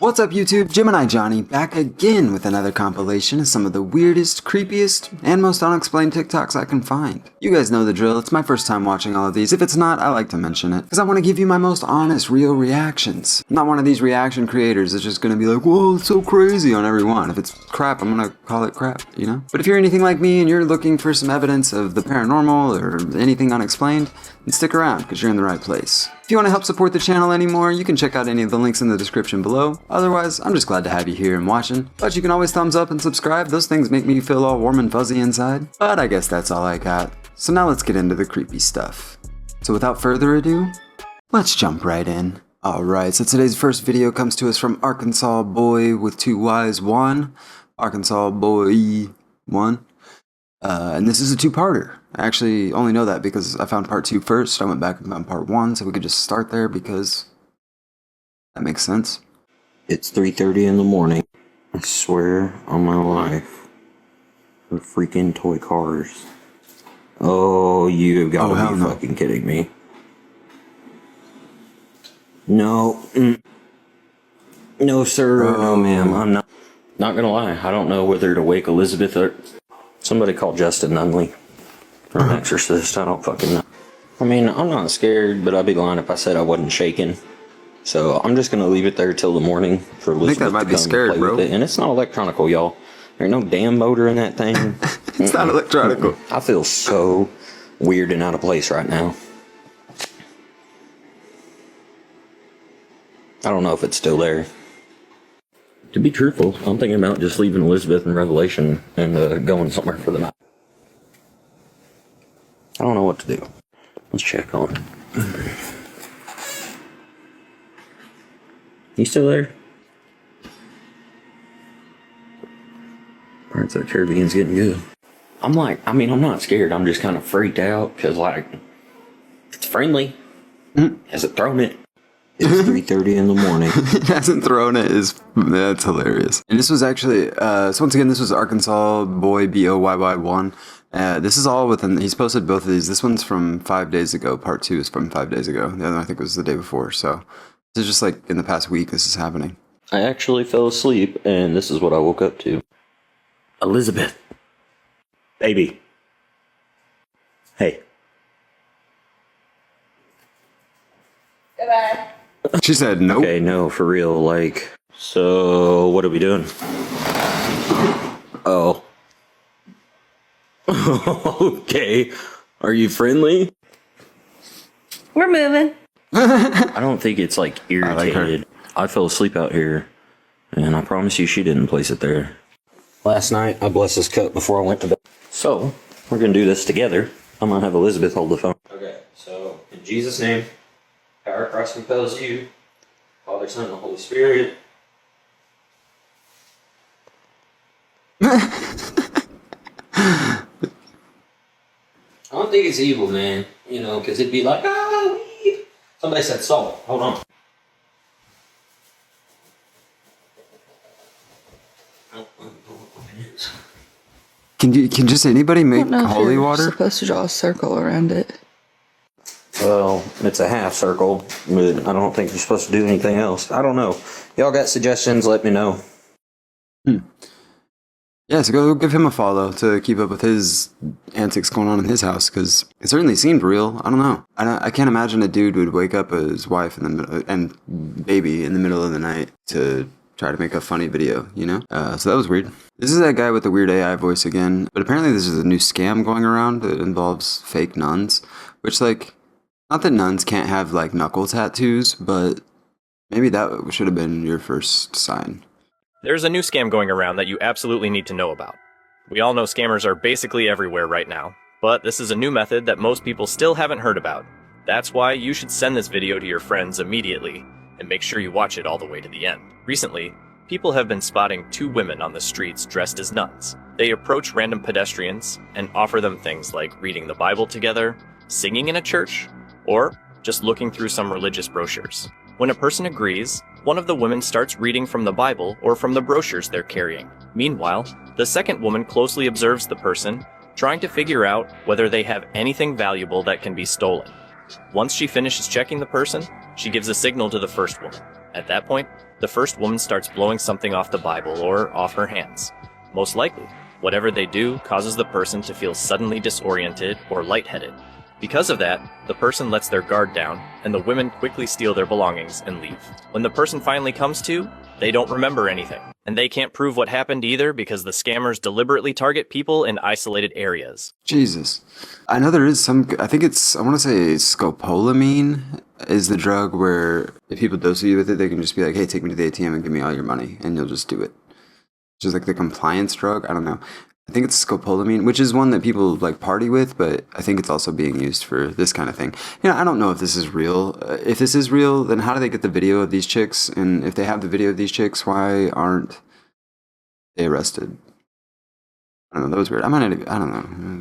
What's up YouTube, Gemini Johnny back again with another compilation of some of the weirdest, creepiest, and most unexplained TikToks I can find. You guys know the drill, it's my first time watching all of these. If it's not, I like to mention it, because I want to give you my most honest, real reactions. I'm not one of these reaction creators that's just going to be like, whoa, it's so crazy on every one. If it's crap, I'm going to call it crap, you know? But if you're anything like me and you're looking for some evidence of the paranormal or anything unexplained, then stick around, because you're in the right place. If you want to help support the channel anymore, you can check out any of the links in the description below. Otherwise, I'm just glad to have you here and watching. But you can always thumbs up and subscribe. Those things make me feel all warm and fuzzy inside. But I guess that's all I got. So now let's get into the creepy stuff. So without further ado, let's jump right in. Alright, so today's first video comes to us from Arkansas Boy with two Y's, one. Arkansas Boy 1. And this is a two-parter. I actually only know that because I found part 2 first. I went back and found part 1, so we could just start there because that makes sense. It's 3:30 in the morning. I swear on my life. For freaking toy cars. Oh, you've got to be fucking kidding me. No. No, sir. No, ma'am. I'm not gonna lie. I don't know whether to wake Elizabeth or... Somebody called Justin Nunley for an exorcist. I don't fucking know. I mean, I'm not scared, but I'd be lying if I said I wasn't shaking. So I'm just gonna leave it there till the morning for Elizabeth to come and play with it. And it's not electronical, y'all. There's no damn motor in that thing. It's not electronical. I feel so weird and out of place right now. I don't know if it's still there. To be truthful, I'm thinking about just leaving Elizabeth in Revelation and going somewhere for the night. I don't know what to do. Let's check on it. You still there? Pirates of the Caribbean's getting good. I'm not scared. I'm just kind of freaked out because, like, it's friendly. Hasn't thrown it. It's 3:30 in the morning. He hasn't thrown it. That's hilarious. And this was actually, so once again, this was Arkansas Boy BOYY 1. This is all within, he's posted both of these. This one's from 5 days ago. Part 2 is from 5 days ago. The other one I think was the day before. So this is just like in the past week this is happening. I actually fell asleep and this is what I woke up to. Elizabeth. Baby. Hey. Goodbye. She said nope. Okay, no, for real, like, so what are we doing? Oh. Okay. Are you friendly? We're moving. I don't think it's like irritated. I fell asleep out here, and I promise you she didn't place it there. Last night, I blessed this cup before I went to bed. So, we're gonna do this together. I'm gonna have Elizabeth hold the phone. Okay, so, in Jesus' name, power of Christ compels you, Father, Son, and the Holy Spirit. I don't think it's evil, man. You know, because it'd be like, oh, weed. Somebody said salt. Hold on. Can just anybody make holy water? You're supposed to draw a circle around it. Well, it's a half circle, but I don't think you're supposed to do anything else. I don't know. Y'all got suggestions? Let me know. Yeah, so go give him a follow to keep up with his antics going on in his house, because it certainly seemed real. I don't know. I can't imagine a dude would wake up his wife in the middle, and baby in the middle of the night to try to make a funny video, you know? So that was weird. This is that guy with the weird AI voice again, but apparently this is a new scam going around that involves fake nuns, which, like, not that nuns can't have, like, knuckle tattoos, but maybe that should have been your first sign. There's a new scam going around that you absolutely need to know about. We all know scammers are basically everywhere right now, but this is a new method that most people still haven't heard about. That's why you should send this video to your friends immediately, and make sure you watch it all the way to the end. Recently, people have been spotting 2 women on the streets dressed as nuns. They approach random pedestrians and offer them things like reading the Bible together, singing in a church, or just looking through some religious brochures. When a person agrees, one of the women starts reading from the Bible or from the brochures they're carrying. Meanwhile, the second woman closely observes the person, trying to figure out whether they have anything valuable that can be stolen. Once she finishes checking the person, she gives a signal to the first woman. At that point, the first woman starts blowing something off the Bible or off her hands. Most likely, whatever they do causes the person to feel suddenly disoriented or lightheaded. Because of that, the person lets their guard down, and the women quickly steal their belongings and leave. When the person finally comes to, they don't remember anything. And they can't prove what happened either because the scammers deliberately target people in isolated areas. Jesus. I know there is some, I think it's, I want to say scopolamine is the drug where if people dose you with it, they can just be like, hey, take me to the ATM and give me all your money, and you'll just do it. Just like the compliance drug, I don't know. I think it's scopolamine, which is one that people like party with, but I think it's also being used for this kind of thing. You know, I don't know if this is real. If this is real, then how do they get the video of these chicks? And if they have the video of these chicks, why aren't they arrested? I don't know, that was weird. I don't know.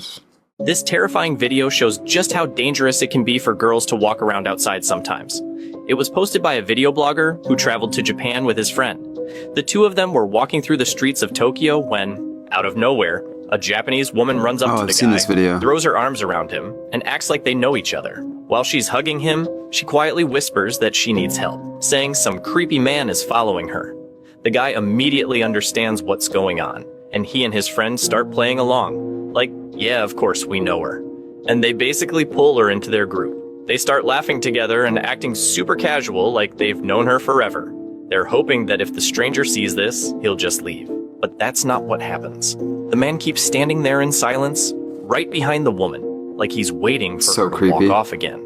This terrifying video shows just how dangerous it can be for girls to walk around outside sometimes. It was posted by a video blogger who traveled to Japan with his friend. The two of them were walking through the streets of Tokyo when, out of nowhere, a Japanese woman runs up to the guy, throws her arms around him, and acts like they know each other. While she's hugging him, she quietly whispers that she needs help, saying some creepy man is following her. The guy immediately understands what's going on, and he and his friend start playing along. Like, yeah, of course we know her. And they basically pull her into their group. They start laughing together and acting super casual like they've known her forever. They're hoping that if the stranger sees this, he'll just leave. But that's not what happens. The man keeps standing there in silence, right behind the woman, like he's waiting for her to walk off again.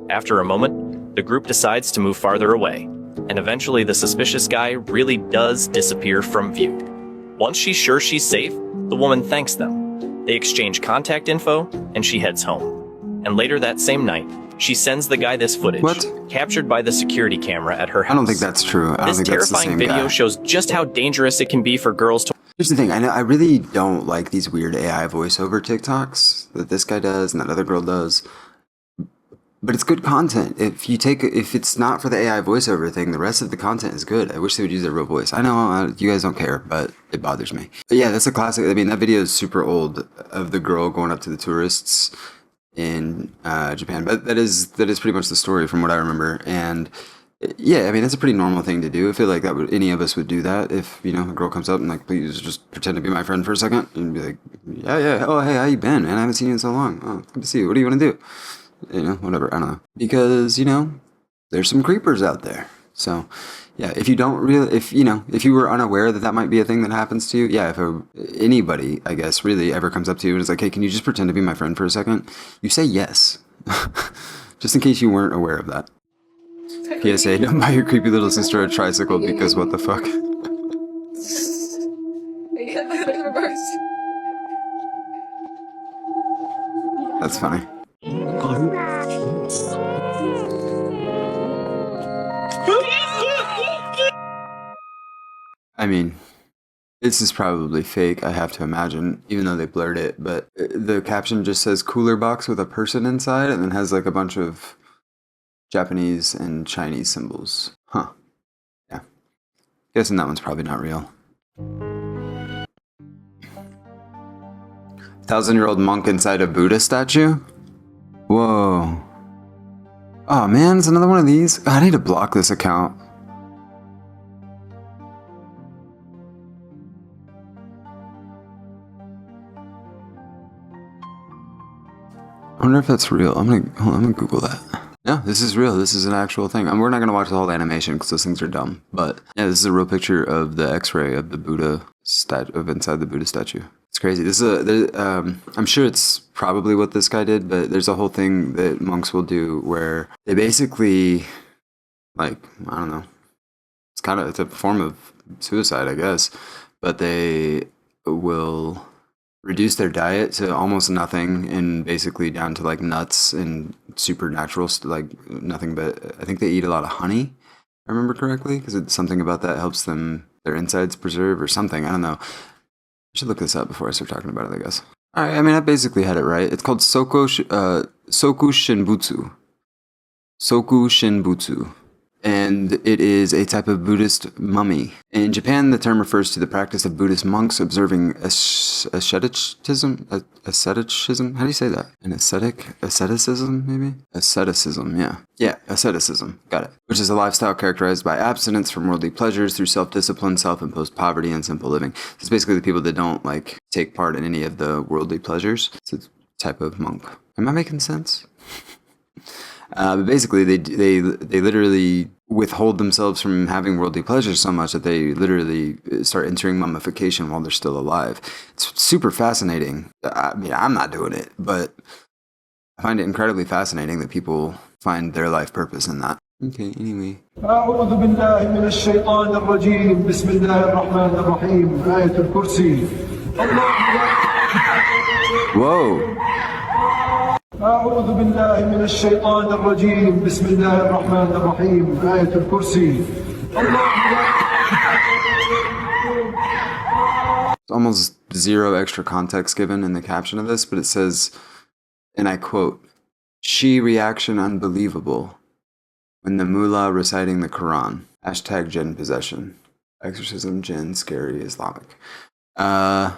After a moment, the group decides to move farther away, and eventually the suspicious guy really does disappear from view. Once she's sure she's safe, the woman thanks them. They exchange contact info, and she heads home. And later that same night, she sends the guy this footage, captured by the security camera at her house. I don't think that's true. I don't think that's the same guy. This terrifying video shows just how dangerous it can be for girls to... Here's the thing, I really don't like these weird AI voiceover TikToks that this guy does and that other girl does. But it's good content. If it's not for the AI voiceover thing, the rest of the content is good. I wish they would use their real voice. I know you guys don't care, but it bothers me. But yeah, that's a classic. I mean, that video is super old of the girl going up to the tourists in Japan, but that is pretty much the story from what I remember. And yeah, I mean, that's a pretty normal thing to do. I feel like any of us would do that if, you know, a girl comes up and like, please just pretend to be my friend for a second, and be like, yeah, oh, hey, how you been, man? I haven't seen you in so long. Oh, good to see you. What do you want to do? You know, whatever, I don't know. Because, you know, there's some creepers out there. So yeah, if you were unaware that might be a thing that happens to you, yeah, if anybody, I guess, really ever comes up to you and is like, hey, can you just pretend to be my friend for a second? You say yes. Just in case you weren't aware of that. PSA, don't buy your creepy little sister a tricycle because what the fuck? That's funny. I mean, this is probably fake, I have to imagine, even though they blurred it, but the caption just says cooler box with a person inside and then has like a bunch of Japanese and Chinese symbols. Huh. Yeah. Guessing that one's probably not real. 1,000-year-old monk inside a Buddha statue? Whoa. Oh man, it's another one of these. I need to block this account. I wonder if that's real. I'm gonna Google that. No, this is real. This is an actual thing. We're not gonna watch the whole animation because those things are dumb. But yeah, this is a real picture of the X-ray of the Buddha inside the Buddha statue. It's crazy. This is I'm sure it's probably what this guy did, but there's a whole thing that monks will do where they basically, like, I don't know. It's a form of suicide, I guess, but they will reduce their diet to almost nothing and basically down to like nuts and supernatural, like nothing but, I think they eat a lot of honey, if I remember correctly, because it's something about that helps them, their insides preserve or something, I don't know. I should look this up before I start talking about it, I guess. Alright, I mean, I basically had it right. It's called Soku Shinbutsu. Soku Shinbutsu. and it is a type of Buddhist mummy. In Japan, the term refers to the practice of Buddhist monks observing asceticism. Asceticism? How do you say that? Asceticism, maybe? Asceticism, yeah. Yeah, asceticism. Got it. Which is a lifestyle characterized by abstinence from worldly pleasures through self-discipline, self-imposed poverty, and simple living. So it's basically the people that don't, like, take part in any of the worldly pleasures. It's a type of monk. Am I making sense? But basically, they literally withhold themselves from having worldly pleasures so much that they literally start entering mummification while they're still alive. It's super fascinating. I mean, I'm not doing it, but I find it incredibly fascinating that people find their life purpose in that. Okay, anyway. أعوذ بالله من الشيطان الرجيم بسم الله الرحمن الرحيم آية الكرسي Whoa. أعوذ بالله من الشيطان الرجيم بسم الله الرحمن الرحيم آية الكرسي Almost zero extra context given in the caption of this, but it says, and I quote, "She reaction unbelievable when the mullah reciting the Quran. Hashtag jinn possession. Exorcism, jinn, scary, Islamic." Yeah,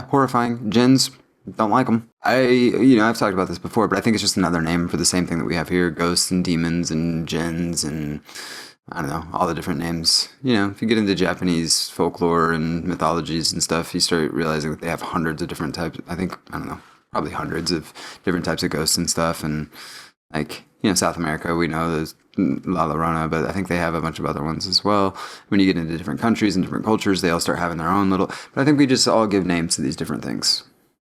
horrifying. Jinns, don't like them. I've talked about this before, but I think it's just another name for the same thing that we have here. Ghosts and demons and jinns and, I don't know, all the different names. You know, if you get into Japanese folklore and mythologies and stuff, you start realizing that they have hundreds of different types. I don't know, probably hundreds of different types of ghosts and stuff. And, like, you know, South America, we know there's La Llorona, but I think they have a bunch of other ones as well. When you get into different countries and different cultures, they all start having their own little... But I think we just all give names to these different things.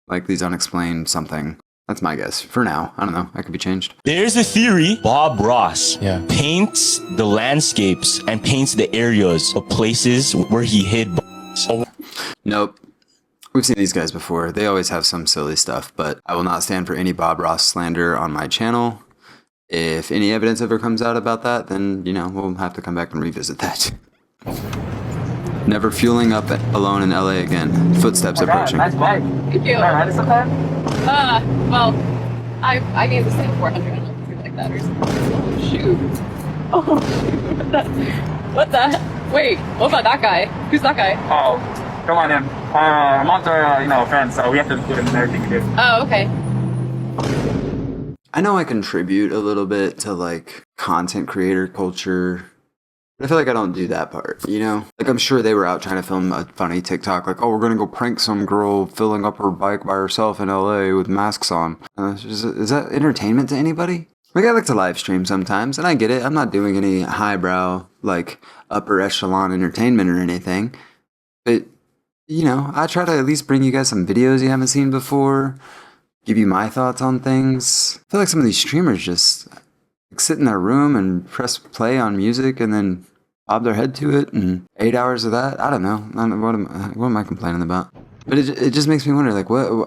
Like these unexplained something. That's my guess. For now. I don't know. That could be changed. There's a theory Bob Ross paints the landscapes and paints the areas of places where he hid bodies. Nope. We've seen these guys before. They always have some silly stuff, but I will not stand for any Bob Ross slander on my channel. If any evidence ever comes out about that, then, you know, we'll have to come back and revisit that. Never fueling up alone in LA again. Footsteps approaching. Nice bike. Thank you. Can I ride it sometime? Well, I need to say 400 or something like that or something. Oh, shoot. Oh, shoot. What the? Wait, what about that guy? Who's that guy? Oh, come on in. Mom's our, friend, so we have to include him in everything we do. Oh, okay. I know I contribute a little bit to, like, content creator culture. I feel like I don't do that part, you know? Like, I'm sure they were out trying to film a funny TikTok, like, oh, we're gonna go prank some girl filling up her bike by herself in LA with masks on. Is that entertainment to anybody? Like, I like to live stream sometimes, and I get it. I'm not doing any highbrow, like, upper echelon entertainment or anything. But, you know, I try to at least bring you guys some videos you haven't seen before, give you my thoughts on things. I feel like some of these streamers just... like, sit in their room and press play on music and then bob their head to it and 8 hours of that. I don't know. What am I complaining about? But it just makes me wonder, like, where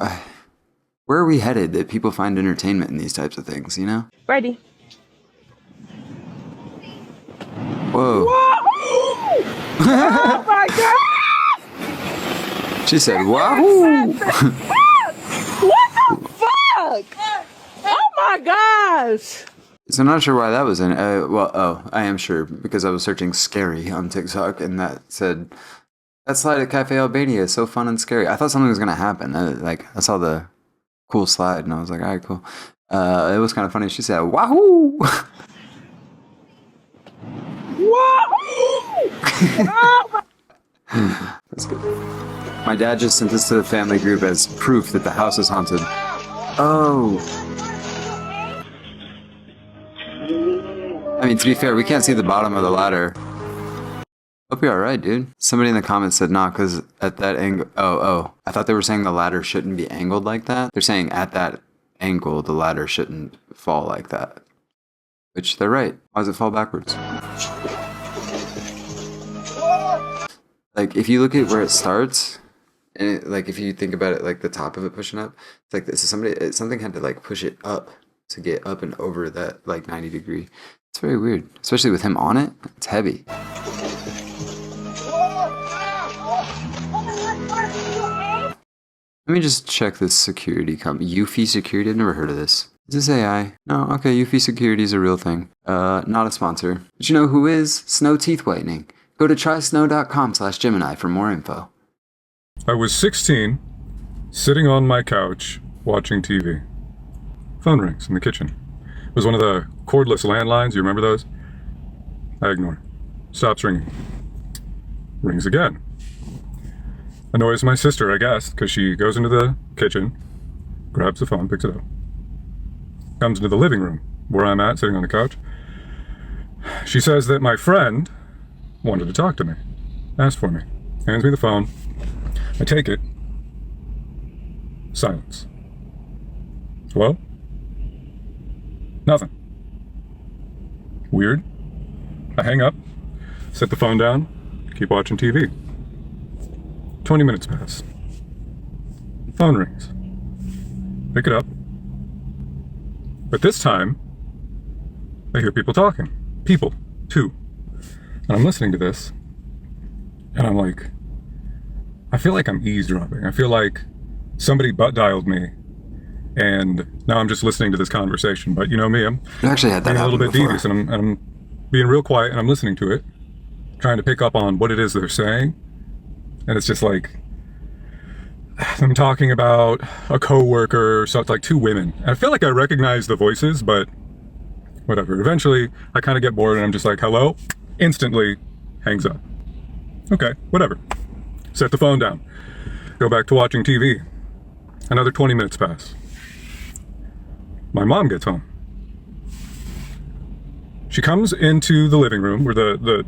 are we headed that people find entertainment in these types of things, you know? Ready. Whoa. Oh my god! She said, wahoo! What the fuck? Oh my gosh! So I'm not sure why that was in. I am sure because I was searching scary on TikTok and that said, that slide at Cafe Albania is so fun and scary. I thought something was going to happen. I saw the cool slide and I was like, all right, cool. It was kind of funny. She said, wahoo! Wahoo! That's good. My dad just sent this to the family group as proof that the house is haunted. Oh. I mean, to be fair, we can't see the bottom of the ladder. Hope you're alright, dude. Somebody in the comments said nah, because at that angle... Oh. I thought they were saying the ladder shouldn't be angled like that. They're saying at that angle, the ladder shouldn't fall like that. Which, they're right. Why does it fall backwards? Like, if you look at where it starts, and like, if you think about it, like, the top of it pushing up, it's like this. Something had to, like, push it up to get up and over that, like, 90 degree. It's very weird, especially with him on it. It's heavy. Let me just check this security company. Eufy Security? I've never heard of this. Is this AI? No, okay, Eufy Security is a real thing. Not a sponsor. But you know who is? Snow Teeth Whitening. Go to trysnow.com/Gemini for more info. I was 16, sitting on my couch, watching TV. Phone rings in the kitchen. It was one of the cordless landlines, you remember those? I ignore. Stops ringing. Rings again. Annoys my sister, I guess, because she goes into the kitchen, grabs the phone, picks it up, comes into the living room, where I'm at, sitting on the couch. She says that my friend wanted to talk to me, asked for me, hands me the phone. I take it. Silence. Hello? Nothing. Weird. I hang up, set the phone down, keep watching TV. 20 minutes pass. Phone rings. Pick it up. But this time, I hear people talking. People, too. And I'm listening to this, and I'm like, I feel like I'm eavesdropping. I feel like somebody butt dialed me, and now I'm just listening to this conversation. But you know me, I'm actually had that being a little bit before. devious, and I'm being real quiet, and I'm listening to it, trying to pick up on what it is they're saying. And it's just like, I'm talking about a coworker, so it's like two women. I feel like I recognize the voices, but whatever. Eventually, I kind of get bored, and I'm just like, hello? Instantly hangs up. Okay, whatever. Set the phone down. Go back to watching TV. Another 20 minutes pass. My mom gets home. She comes into the living room where the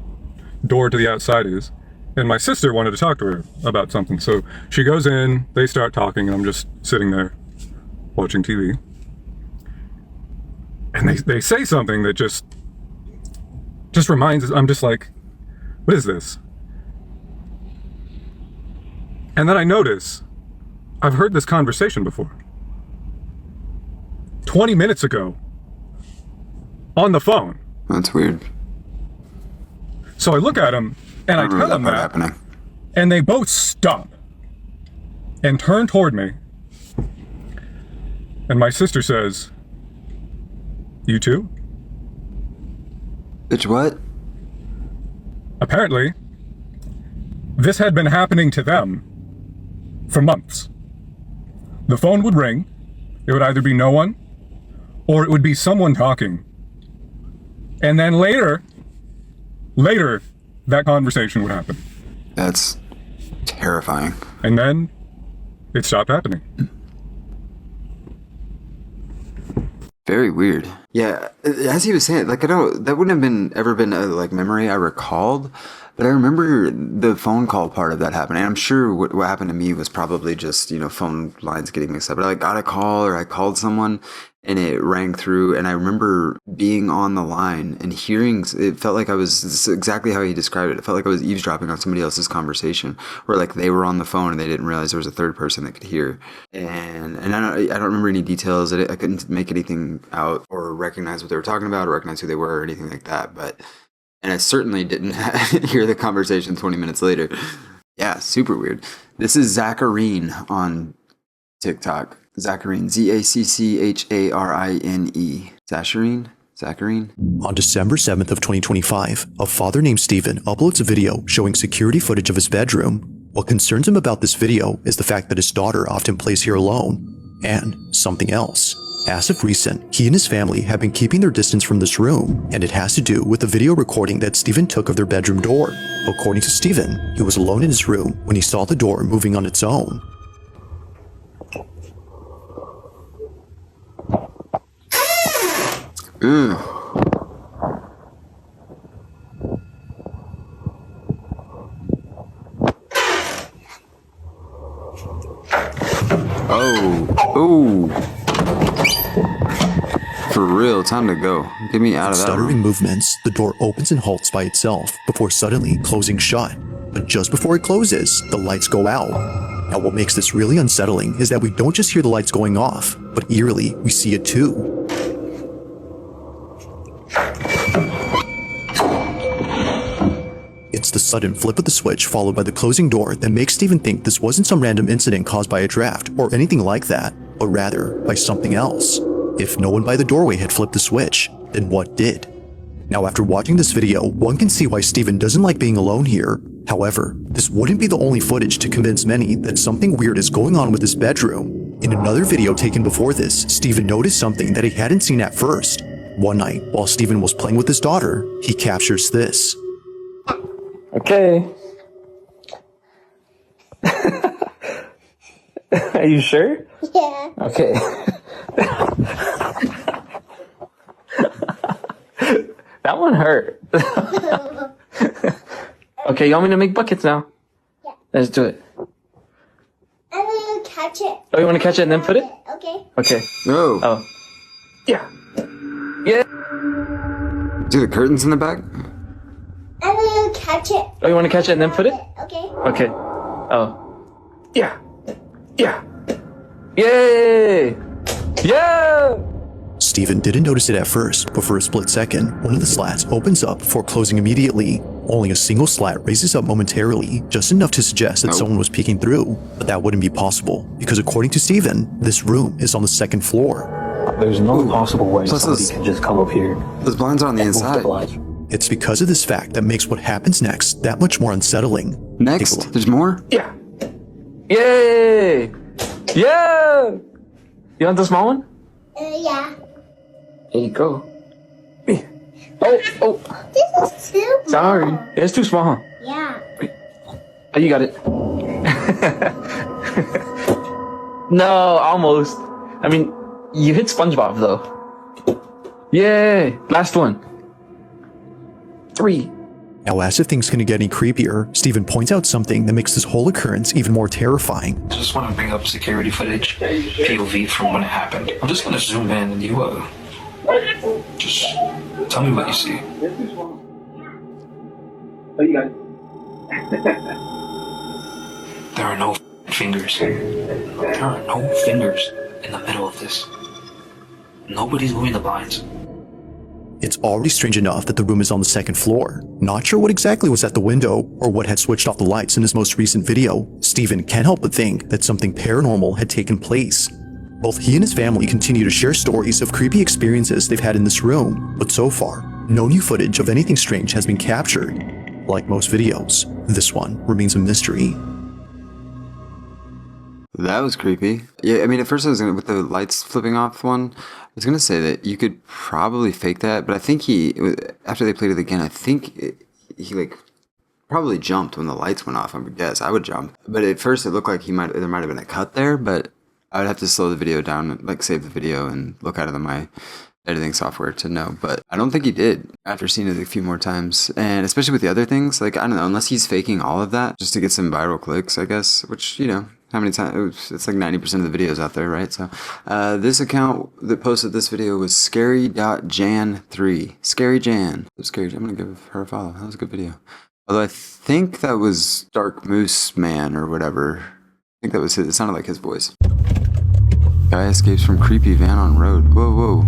door to the outside is, and my sister wanted to talk to her about something. So she goes in, they start talking, and I'm just sitting there watching TV. And they say something that just reminds us, I'm just like, what is this? And then I notice, I've heard this conversation before. 20 minutes ago, on the phone. That's weird. So I look at them, and I tell them that, happening. and they both stop and turn toward me. And my sister says, "You too?" Bitch, what? Apparently, this had been happening to them for months. The phone would ring, it would either be no one, or it would be someone talking. And then later, that conversation would happen. That's terrifying. And then it stopped happening. Very weird. Yeah, as he was saying, like, that wouldn't have ever been a like memory I recalled, but I remember the phone call part of that happening. I'm sure what happened to me was probably just, phone lines getting mixed up. But I got a call, or I called someone, and it rang through, and I remember being on the line and hearing, it felt like this is exactly how he described it. It felt like I was eavesdropping on somebody else's conversation, where like they were on the phone and they didn't realize there was a third person that could hear. And I don't remember any details. I couldn't make anything out or recognize what they were talking about or recognize who they were or anything like that. And I certainly didn't hear the conversation 20 minutes later. Yeah, super weird. This is Zacharine on TikTok. Zacharine, Zacharine. Zacharine. On December 7th of 2025, a father named Steven uploads a video showing security footage of his bedroom. What concerns him about this video is the fact that his daughter often plays here alone, and something else. As of recent, he and his family have been keeping their distance from this room, and it has to do with the video recording that Steven took of their bedroom door. According to Steven, he was alone in his room when he saw the door moving on its own. Ooh. Oh. For real, time to go. Get me out of that Stuttering room. movements, the door opens and halts by itself before suddenly closing shut. But just before it closes, the lights go out. Now what makes this really unsettling is that we don't just hear the lights going off, but eerily, we see it too. It's the sudden flip of the switch followed by the closing door that makes Steven think this wasn't some random incident caused by a draft or anything like that, but rather by something else. If no one by the doorway had flipped the switch, then what did? Now, after watching this video, one can see why Steven doesn't like being alone here. However, this wouldn't be the only footage to convince many that something weird is going on with his bedroom. In another video taken before this, Steven noticed something that he hadn't seen at first. One night, while Steven was playing with his daughter, he captures this. Okay. Are you sure? Yeah. Okay. That one hurt. Okay, you want me to make buckets now? Yeah. Let's do it. I'm gonna catch it. Oh, you want to catch it and then put it? Okay. Okay. Oh. Oh. Yeah. Yeah. See the curtains in the back? I'm gonna catch it. Oh, you want to catch it and then put it? Okay. Okay. Oh. Yeah. Yeah. Yay! Yeah! Steven didn't notice it at first, but for a split second, one of the slats opens up before closing immediately. Only a single slat raises up momentarily, just enough to suggest that someone was peeking through. But that wouldn't be possible, because according to Steven, this room is on the second floor. There's no possible way somebody can just come up here. Those blinds are on the inside. It's because of this fact that makes what happens next that much more unsettling. Next? There's more? Yeah. Yay! Yeah! You want the small one? Yeah. There you go. Oh. This is too small. Sorry. It's too small, huh? Yeah. Oh, you got it. No, almost. I mean, you hit SpongeBob, though. Yay! Last one. 3. Now, as if things couldn't get any creepier, Steven points out something that makes this whole occurrence even more terrifying. I just want to bring up security footage, POV from when it happened. I'm just going to zoom in and you just tell me what you see. There are no fingers. There are no fingers in the middle of this. Nobody's moving the blinds. It's already strange enough that the room is on the second floor. Not sure what exactly was at the window or what had switched off the lights in his most recent video, Steven can't help but think that something paranormal had taken place. Both he and his family continue to share stories of creepy experiences they've had in this room, but so far, no new footage of anything strange has been captured. Like most videos, this one remains a mystery. That was creepy. Yeah, I mean, at first I was gonna, with the lights flipping off one, I was gonna say that you could probably fake that, but I think after they played it again, I think he like probably jumped when the lights went off. I would guess I would jump, but at first it looked like there might have been a cut there, but I would have to slow the video down, and like save the video and look at it on my editing software to know. But I don't think he did after seeing it a few more times, and especially with the other things, like I don't know, unless he's faking all of that just to get some viral clicks, I guess, which, you know, how many times? It's like 90% of the videos out there, right? So this account that posted this video was scary.jan3. Scary Jan. Scary Jan. I'm going to give her a follow. That was a good video. Although I think that was Dark Moose Man or whatever. I think that was it. It sounded like his voice. Guy escapes from creepy van on road. Whoa, whoa.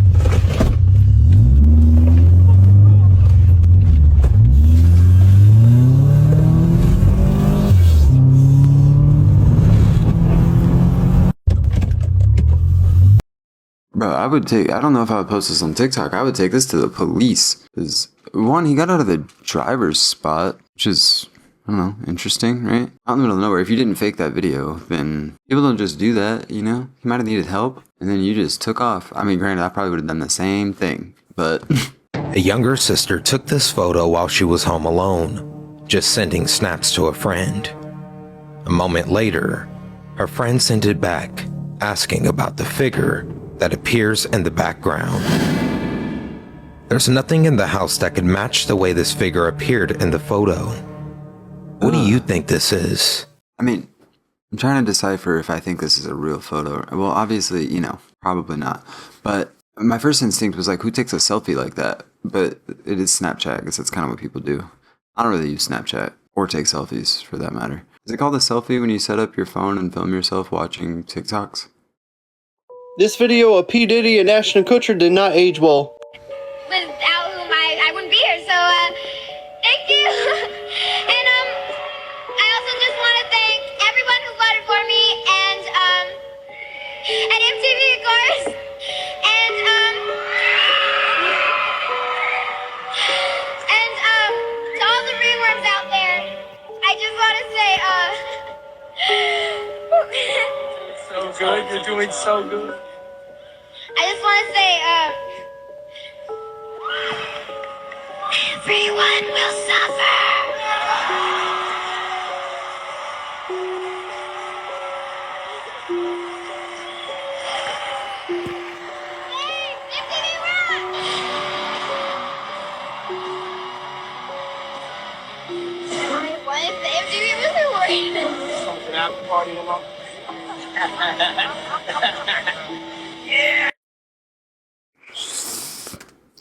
Bro, I don't know if I would post this on TikTok. I would take this to the police. Because, one, he got out of the driver's spot, which is, I don't know, interesting, right? Out in the middle of nowhere. If you didn't fake that video, then people don't just do that, you know? He might have needed help, and then you just took off. I mean, granted, I probably would have done the same thing, but... A younger sister took this photo while she was home alone, just sending snaps to a friend. A moment later, her friend sent it back, asking about the figure that appears in the background. There's nothing in the house that could match the way this figure appeared in the photo. What do you think this is? I mean, I'm trying to decipher if I think this is a real photo. Well, obviously, you know, probably not. But my first instinct was like, who takes a selfie like that? But it is Snapchat, because that's kind of what people do. I don't really use Snapchat, or take selfies for that matter. Is it called a selfie when you set up your phone and film yourself watching TikToks? This video of P. Diddy and Ashton Kutcher did not age well. Without whom I wouldn't be here, so thank you. And I also just want to thank everyone who voted for me, and MTV, of course, and So good. You're doing so good. I just want to say, everyone will suffer. What if the MTV really worried? Something after party alone. Yeah.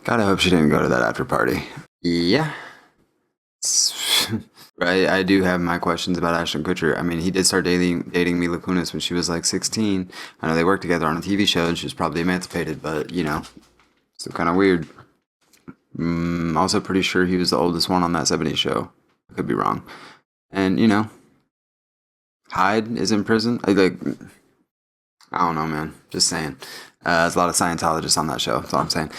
God, I hope she didn't go to that after party. Yeah. Right, I do have my questions about Ashton Kutcher. I mean, he did start dating Mila Kunis when she was like 16. I know they worked together on a TV show and she was probably emancipated, but, you know, still kind of weird. Also pretty sure he was the oldest one on that 70s show. I could be wrong. And, you know, Hyde is in prison. I don't know, man. Just saying. There's a lot of Scientologists on that show. That's all I'm saying.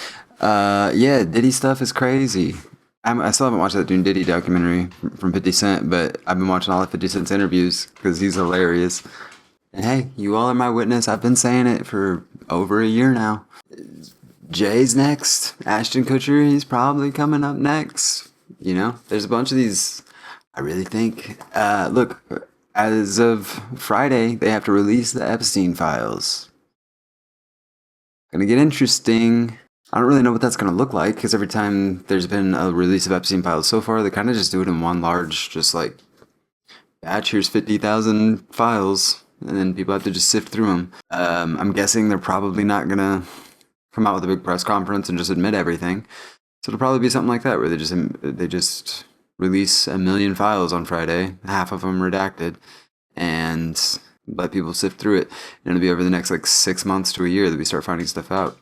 Yeah, Diddy stuff is crazy. I still haven't watched that Dune Diddy documentary from 50 Cent, but I've been watching all of 50 Cent's interviews because he's hilarious. And hey, you all are my witness. I've been saying it for over a year now. Jay's next. Ashton Kutcher, he's probably coming up next. You know, there's a bunch of these. I really think. Look, as of Friday, they have to release the Epstein files. Gonna get interesting. I don't really know what that's going to look like because every time there's been a release of Epstein files so far, they kind of just do it in one large, just like, batch, here's 50,000 files, and then people have to just sift through them. I'm guessing they're probably not going to come out with a big press conference and just admit everything. So it'll probably be something like that, where they just release 1 million files on Friday, half of them redacted, and let people sift through it. And it'll be over the next, like, 6 months to a year that we start finding stuff out.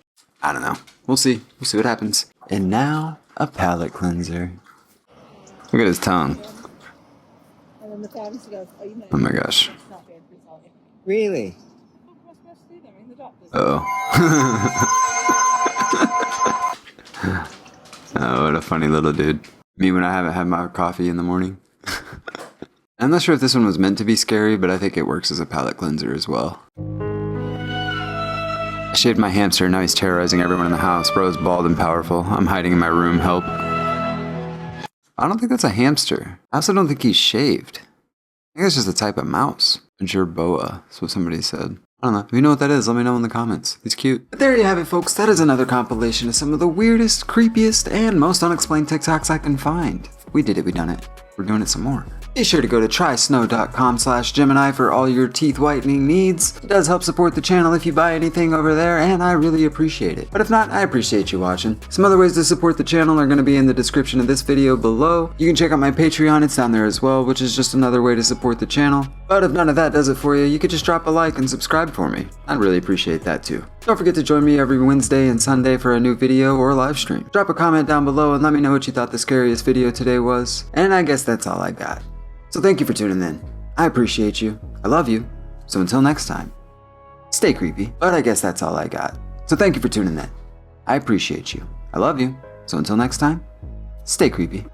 I don't know. We'll see. We'll see what happens. And now, a palate cleanser. Look at his tongue. Oh my gosh. Really? Uh-oh. Oh, what a funny little dude. Me when I haven't had my coffee in the morning. I'm not sure if this one was meant to be scary, but I think it works as a palate cleanser as well. I shaved my hamster, now he's terrorizing everyone in the house. Bro's bald and powerful. I'm hiding in my room, help. I don't think that's a hamster. I also don't think he's shaved. I think it's just a type of mouse. A jerboa, that's what somebody said. I don't know. If you know what that is, let me know in the comments. He's cute. But there you have it, folks. That is another compilation of some of the weirdest, creepiest, and most unexplained TikToks I can find. We did it, we done it. We're doing it some more. Be sure to go to trysnow.com/Gemini for all your teeth whitening needs. It does help support the channel if you buy anything over there, and I really appreciate it. But if not, I appreciate you watching. Some other ways to support the channel are going to be in the description of this video below. You can check out my Patreon, it's down there as well, which is just another way to support the channel. But if none of that does it for you, you could just drop a like and subscribe for me. I'd really appreciate that too. Don't forget to join me every Wednesday and Sunday for a new video or live stream. Drop a comment down below and let me know what you thought the scariest video today was. And I guess that's all I got. So thank you for tuning in. I appreciate you. I love you. So until next time, stay creepy. But I guess that's all I got. So thank you for tuning in. I appreciate you. I love you. So until next time, stay creepy.